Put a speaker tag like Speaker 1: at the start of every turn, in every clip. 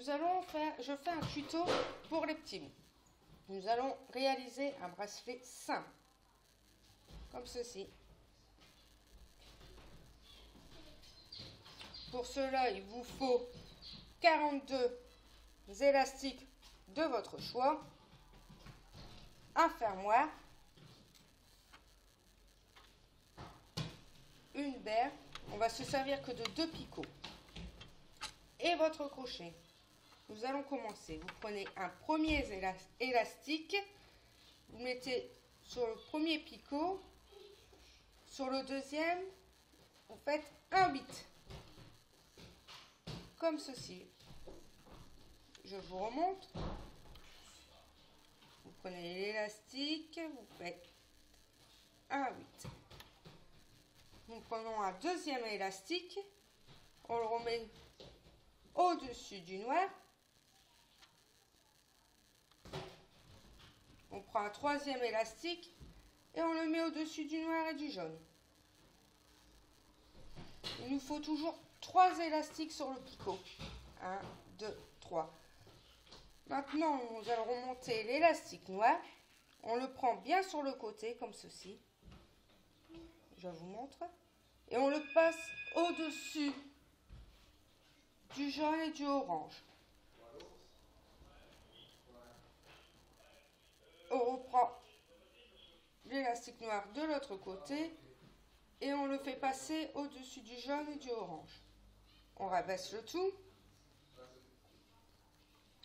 Speaker 1: je fais un tuto pour les petits. Nous allons réaliser un bracelet simple, comme ceci. Pour cela, il vous faut 42 élastiques de votre choix, un fermoir, une berre, on va se servir que de 2 picots, et votre crochet. Nous allons commencer. Vous prenez un premier élastique, vous mettez sur le premier picot, sur le deuxième, vous faites un 8, comme ceci. Je vous remonte. Vous prenez l'élastique, vous faites un 8. Nous prenons un deuxième élastique, on le remet au-dessus du noir. On prend un troisième élastique et on le met au-dessus du noir et du jaune. Il nous faut toujours 3 élastiques sur le picot. 1, 2, 3. Maintenant, nous allons remonter l'élastique noir. On le prend bien sur le côté, comme ceci. Je vous montre. Et on le passe au-dessus du jaune et du orange. On reprend l'élastique noir de l'autre côté et on le fait passer au-dessus du jaune et du orange. On rabaisse le tout.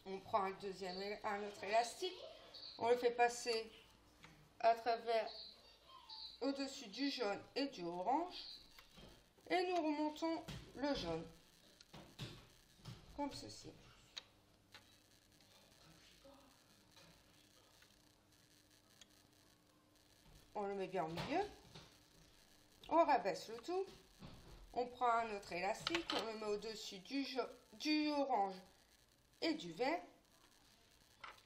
Speaker 1: On prend un autre élastique. On le fait passer à travers au-dessus du jaune et du orange. Et nous remontons le jaune. Comme ceci. On le met bien au milieu. On rabaisse le tout. On prend un autre élastique. On le met au-dessus du orange et du vert.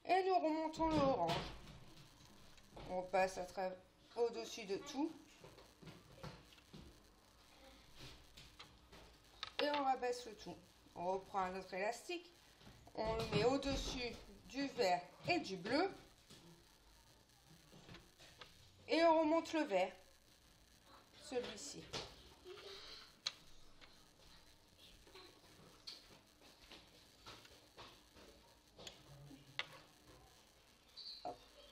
Speaker 1: Et nous remontons le orange. On passe au-dessus de tout. Et on rabaisse le tout. On reprend un autre élastique. On le met au-dessus du vert et du bleu. Et on remonte le vert. Celui-ci.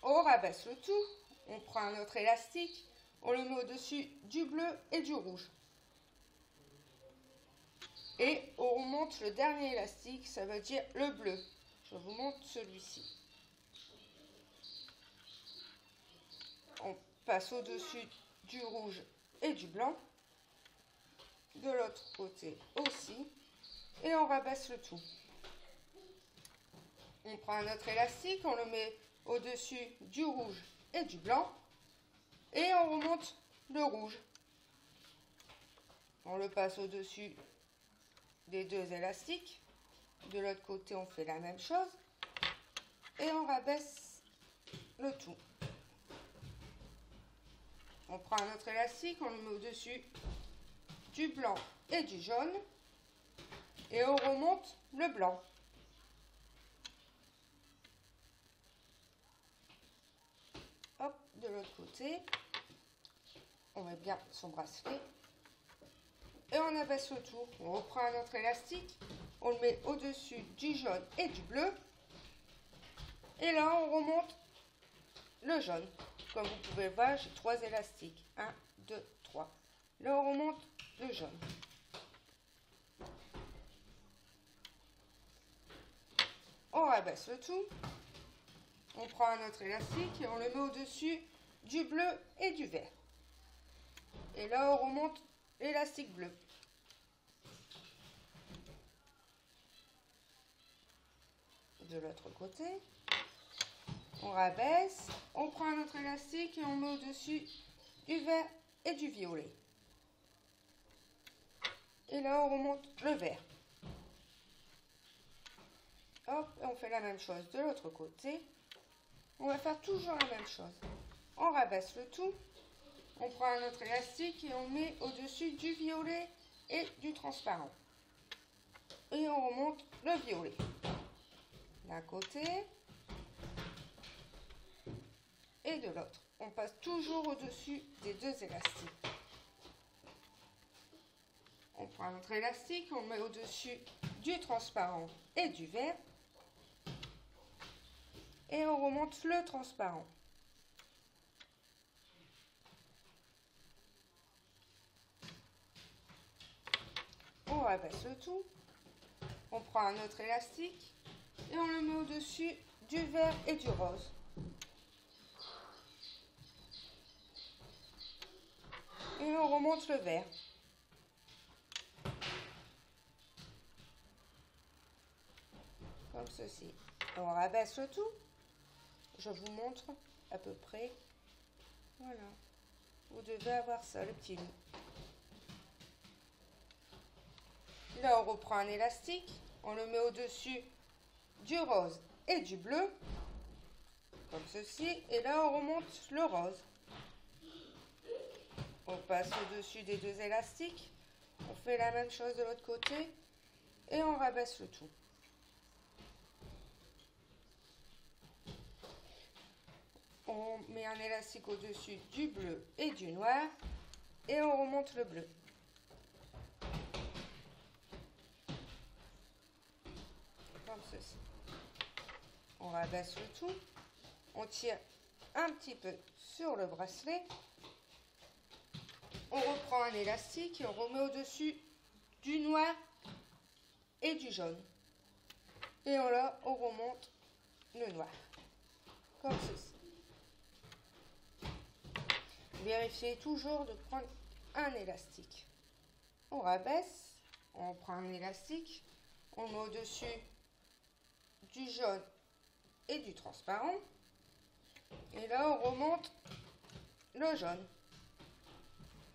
Speaker 1: On rabaisse le tout. On prend un autre élastique. On le met au-dessus du bleu et du rouge. Et on remonte le dernier élastique, ça veut dire le bleu. Je vous montre celui-ci. On passe au-dessus du rouge et du blanc. De l'autre côté aussi. Et on rabaisse le tout. On prend un autre élastique, on le met au-dessus du rouge et du blanc. Et on remonte le rouge. On le passe au-dessus des 2 élastiques. De l'autre côté, on fait la même chose. Et on rabaisse le tout. On prend un autre élastique, on le met au-dessus du blanc et du jaune. Et on remonte le blanc. Hop, de l'autre côté. On met bien son bracelet. Et on abaisse le tout. On reprend un autre élastique. On le met au-dessus du jaune et du bleu. Et là, on remonte le jaune. Comme vous pouvez le voir, j'ai 3 élastiques. 1, 2, 3. Là, on remonte le jaune. On rabaisse le tout. On prend un autre élastique et on le met au-dessus du bleu et du vert. Et là, on remonte l'élastique bleu. De l'autre côté, on rabaisse, on prend un autre élastique et on met au-dessus du vert et du violet. Et là, on remonte le vert. Hop, et on fait la même chose de l'autre côté. On va faire toujours la même chose. On rabaisse le tout. On prend un autre élastique et on met au-dessus du violet et du transparent. et on remonte le violet. D'un côté et de l'autre. On passe toujours au-dessus des deux élastiques. On prend notre élastique, on le met au-dessus du transparent et du vert. Et on remonte le transparent. On rabaisse le tout. On prend un autre élastique et on le met au-dessus du vert et du rose. Et on remonte le vert. Comme ceci. On rabaisse le tout. Je vous montre à peu près. Voilà. Vous devez avoir ça, le petit loup. Là, on reprend un élastique. On le met au-dessus du rose et du bleu. Comme ceci. Et là, on remonte le rose. On passe au-dessus des deux élastiques. On fait la même chose de l'autre côté. Et on rabaisse le tout. On met un élastique au-dessus du bleu et du noir. Et on remonte le bleu. Comme ceci. On rabaisse le tout. On tire un petit peu sur le bracelet. On reprend un élastique et on remet au-dessus du noir et du jaune. Et là, on remonte le noir. Comme ceci. Vérifiez toujours de prendre un élastique. On rabaisse, on prend un élastique, on met au-dessus du jaune et du transparent. Et là, on remonte le jaune.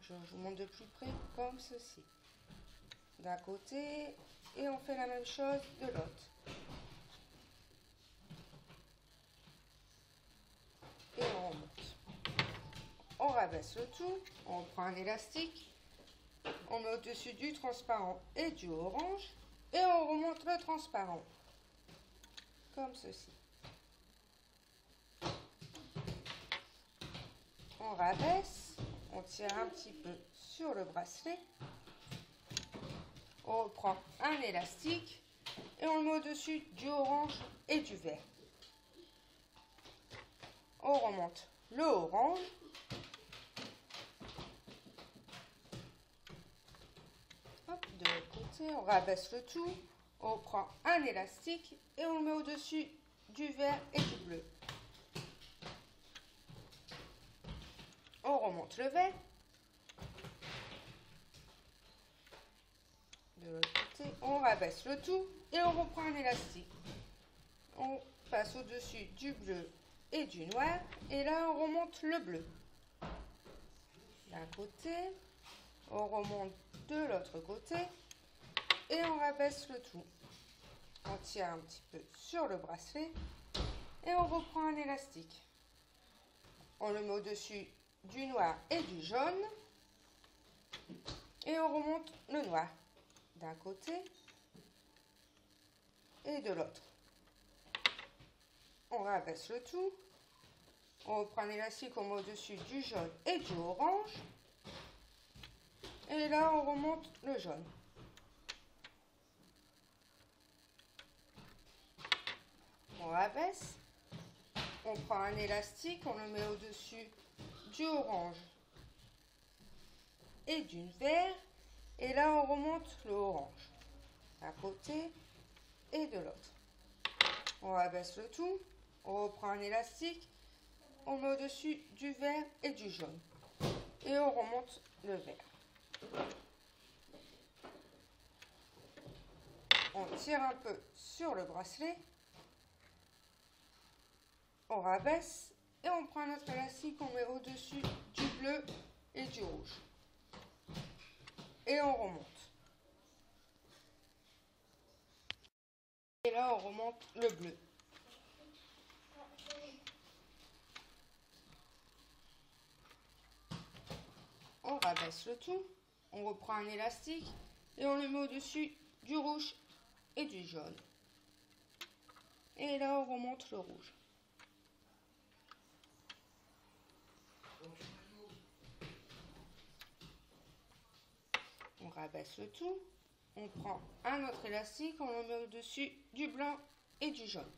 Speaker 1: Je vous montre de plus près, comme ceci. D'un côté, et on fait la même chose de l'autre. Et on remonte. On rabaisse le tout, on prend un élastique, on met au-dessus du transparent et du orange, et on remonte le transparent. Comme ceci. On rabaisse, on tire un petit peu sur le bracelet, on reprend un élastique et on le met au-dessus du orange et du vert. On remonte le orange, hop, de l'autre côté, on rabaisse le tout, on prend un élastique et on le met au-dessus du vert et du bleu. On remonte le vert. De l'autre côté, on rabaisse le tout et on reprend un élastique. On passe au-dessus du bleu et du noir et là on remonte le bleu. D'un côté, on remonte de l'autre côté et on rabaisse le tout. On tire un petit peu sur le bracelet et on reprend un élastique. On le met au-dessus du noir et du jaune et on remonte le noir d'un côté et de l'autre. On rabaisse le tout, on reprend un élastique, on met au-dessus du jaune et du orange et là on remonte le jaune. On rabaisse, on prend un élastique, on le met au-dessus du orange et du vert et là on remonte le orange d'un côté et de l'autre. On rabaisse le tout, on reprend un élastique, on met au-dessus du vert et du jaune et on remonte le vert. On tire un peu sur le bracelet, on rabaisse et on prend notre élastique, on met au-dessus du bleu et du rouge. Et on remonte. Et là, on remonte le bleu. On rabaisse le tout, on reprend un élastique et on le met au-dessus du rouge et du jaune. Et là, on remonte le rouge. On rabaisse le tout. On prend un autre élastique, on le met au-dessus du blanc et du jaune.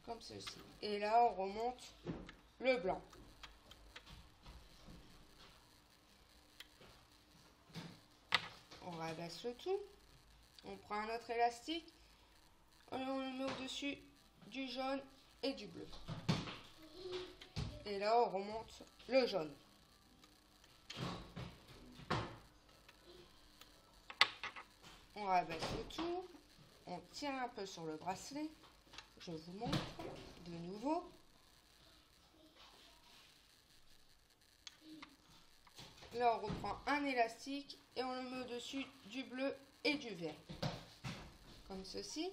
Speaker 1: Comme ceci. Et là, on remonte le blanc. On rabaisse le tout. On prend un autre élastique. Et on le met au-dessus du jaune et du bleu. Et là, on remonte le jaune. On rabaisse le tout. On tire un peu sur le bracelet. Je vous montre de nouveau. Là, on reprend un élastique et on le met au-dessus du bleu et du vert. Comme ceci.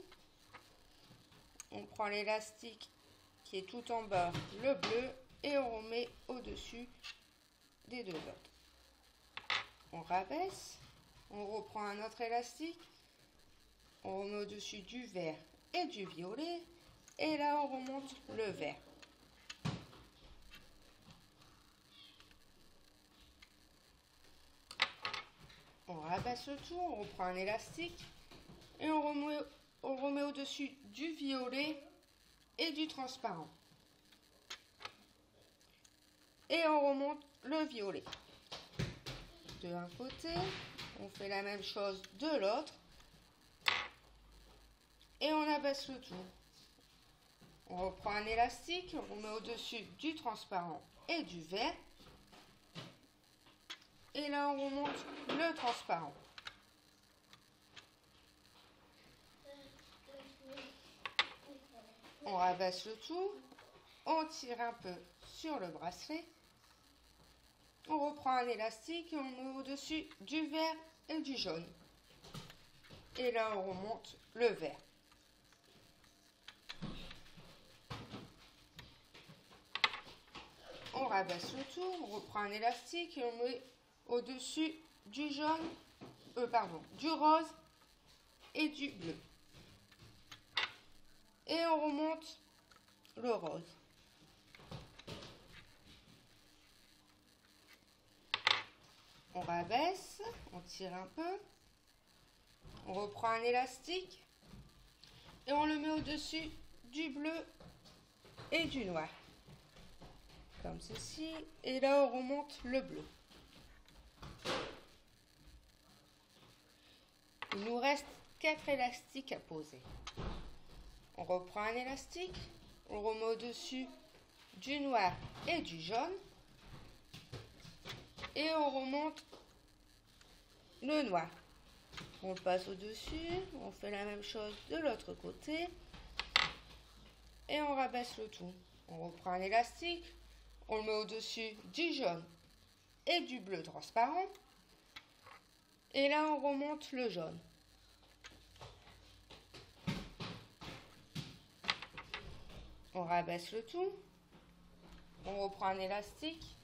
Speaker 1: On prend l'élastique qui est tout en bas, le bleu, et on remet au-dessus des deux autres. On rabaisse. On reprend un autre élastique. On remet au-dessus du vert et du violet. Et là, on remonte le vert. On rabaisse le tout, on reprend un élastique et on remet au-dessus du violet et du transparent. Et on remonte le violet. De un côté, on fait la même chose de l'autre. Et on abaisse le tout. On reprend un élastique, on remet au-dessus du transparent et du vert. Et là, on remonte le transparent. On rabaisse le tout. On tire un peu sur le bracelet. On reprend un élastique et on met au-dessus du vert et du jaune. Et là, on remonte le vert. On rabaisse le tout. On reprend un élastique et on met au-dessus du jaune, du rose et du bleu. Et on remonte le rose. On rabaisse, on tire un peu. On reprend un élastique et on le met au-dessus du bleu et du noir. Comme ceci. Et là, on remonte le bleu. Il nous reste 4 élastiques à poser. On reprend un élastique, on le remet au-dessus du noir et du jaune. Et on remonte le noir. On passe au-dessus, on fait la même chose de l'autre côté. Et on rabaisse le tout. On reprend un élastique, on le met au-dessus du jaune et du bleu transparent. Et là, on remonte le jaune. On rabaisse le tout. On reprend un élastique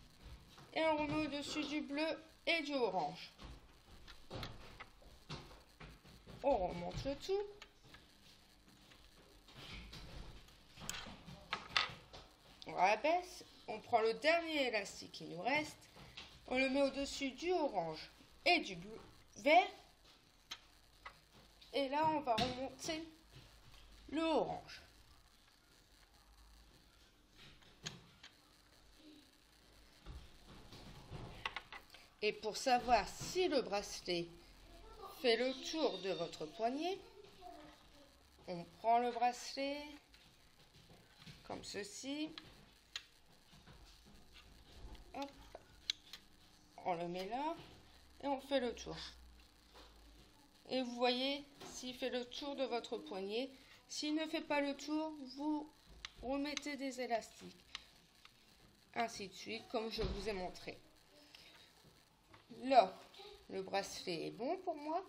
Speaker 1: et on remet au-dessus du bleu et du orange. On remonte le tout. On rabaisse. On prend le dernier élastique qui nous reste. On le met au-dessus du orange et du bleu vert. Et là, on va remonter le orange. Et pour savoir si le bracelet fait le tour de votre poignet, on prend le bracelet comme ceci. Hop. On le met là et on fait le tour. Et vous voyez s'il fait le tour de votre poignet. S'il ne fait pas le tour, vous remettez des élastiques. Ainsi de suite, comme je vous ai montré. Là, le bracelet est bon pour moi.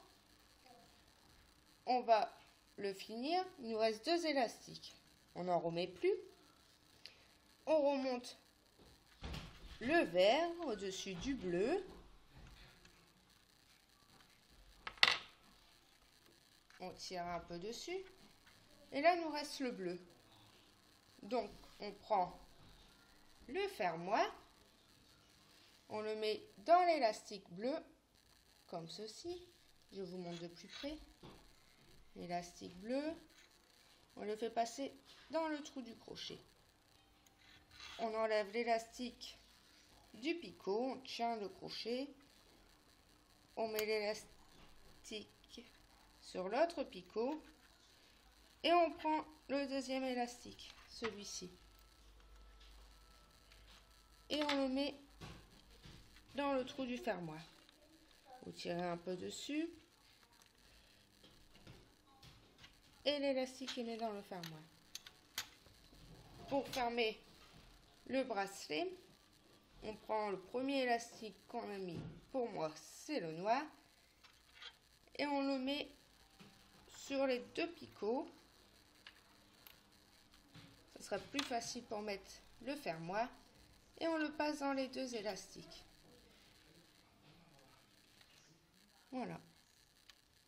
Speaker 1: On va le finir. Il nous reste 2 élastiques. On n'en remet plus. On remonte le vert au-dessus du bleu. On on tire un peu dessus. Et là, il nous reste le bleu. Donc, on prend le fermoir. On le met dans l'élastique bleu, comme ceci. Je vous montre de plus près. L'élastique bleu, on le fait passer dans le trou du crochet. On enlève l'élastique du picot, on tient le crochet. On met l'élastique sur l'autre picot. Et on prend le deuxième élastique, celui-ci. Et on le met dans le trou du fermoir. Vous tirez un peu dessus. Et l'élastique est mis dans le fermoir. Pour fermer le bracelet, on prend le premier élastique qu'on a mis. Pour moi, c'est le noir. Et on le met sur les deux picots. Ce sera plus facile pour mettre le fermoir. Et on le passe dans les deux élastiques. Voilà.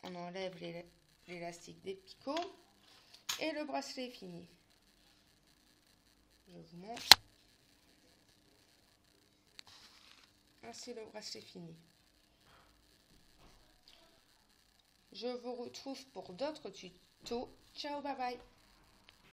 Speaker 1: On enlève l'élastique des picots. Et le bracelet est fini. Je vous montre. Ainsi le bracelet fini. Je vous retrouve pour d'autres tutos. Ciao, bye bye.